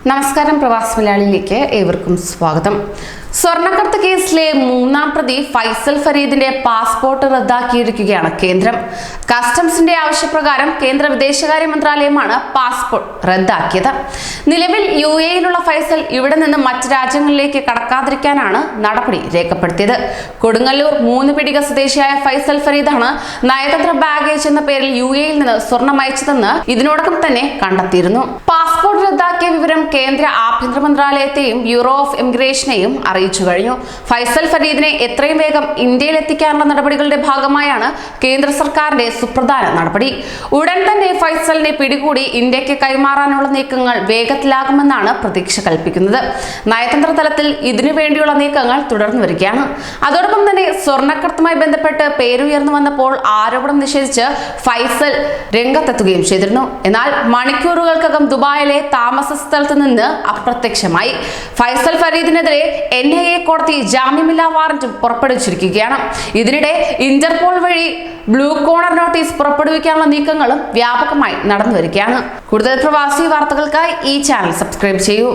നമസ്കാരം, പ്രവാസി മലയാളിയിലേക്ക് ഏവർക്കും സ്വാഗതം. സ്വർണ്ണക്കടത്ത് കേസിലെ മൂന്നാം പ്രതി ഫൈസൽ ഫരീദിന്റെ പാസ്പോർട്ട് റദ്ദാക്കിയിരിക്കുകയാണ് കേന്ദ്രം. കസ്റ്റംസിന്റെ ആവശ്യപ്രകാരം കേന്ദ്ര വിദേശകാര്യ മന്ത്രാലയമാണ് പാസ്പോർട്ട് റദ്ദാക്കിയത്. നിലവിൽ UAE-യിലുള്ള ഫൈസൽ ഇവിടെ നിന്ന് മറ്റ് രാജ്യങ്ങളിലേക്ക് കടക്കാതിരിക്കാനാണ് നടപടി രേഖപ്പെടുത്തിയത്. കൊടുങ്ങല്ലൂർ 3 പിടിക സ്വദേശിയായ ഫൈസൽ ഫരീദാണ് നയതന്ത്ര ബാഗേജ് എന്ന പേരിൽ UAE-യിൽ നിന്ന് സ്വർണം അയച്ചതെന്ന് ഇതിനോടകം തന്നെ കണ്ടെത്തിയിരുന്നു. പാസ്പോർട്ട് റദ്ദാക്കിയ വിവരം കേന്ദ്ര ആഭ്യന്തര മന്ത്രാലയത്തെയും ബ്യൂറോ ഓഫ് ഇമിഗ്രേഷനെയും അറിയിച്ചു കഴിഞ്ഞു. ഫൈസൽ ഫരീദിനെ എത്രയും വേഗം ഇന്ത്യയിൽ എത്തിക്കാനുള്ള നടപടികളുടെ ഭാഗമായാണ് കേന്ദ്ര സർക്കാരിന്റെ സുപ്രധാന നടപടി. ഉടൻ തന്നെ ഫൈസലിനെ പിടികൂടി ഇന്ത്യക്ക് കൈമാറാനുള്ള നീക്കങ്ങൾ വേഗത്തിലാകുമെന്നാണ് പ്രതീക്ഷ കൽപ്പിക്കുന്നത്. നയതന്ത്ര തലത്തിൽ ഇതിനു വേണ്ടിയുള്ള നീക്കങ്ങൾ തുടർന്നു വരികയാണ്. അതോടൊപ്പം തന്നെ സ്വർണ്ണക്കടത്തുമായി ബന്ധപ്പെട്ട് പേരുയർന്നു വന്നപ്പോൾ ആരോപണം നിഷേധിച്ച് ഫൈസൽ രംഗത്തെത്തുകയും ചെയ്തിരുന്നു. എന്നാൽ മണിക്കൂറുകൾക്കകം ദുബായിലെ താമസ സ്ഥലത്ത് നിന്ന് അപ്രത്യക്ഷമായി. ഫൈസൽ ഫരീദിനെതിരെ NIA കോടതി ജാമ്യമില്ലാ വാറന്റ് പുറപ്പെടുവിച്ചിരിക്കുകയാണ്. ഇതിനിടെ ഇന്റർപോൾ വഴി ബ്ലൂ കോർണർ നോട്ടീസ് പുറപ്പെടുവിക്കാനുള്ള നീക്കങ്ങളും വ്യാപകമായി നടന്നു വരികയാണ്. കൂടുതൽ പ്രവാസി വാർത്തകൾക്കായി ഈ ചാനൽ സബ്സ്ക്രൈബ് ചെയ്യൂ.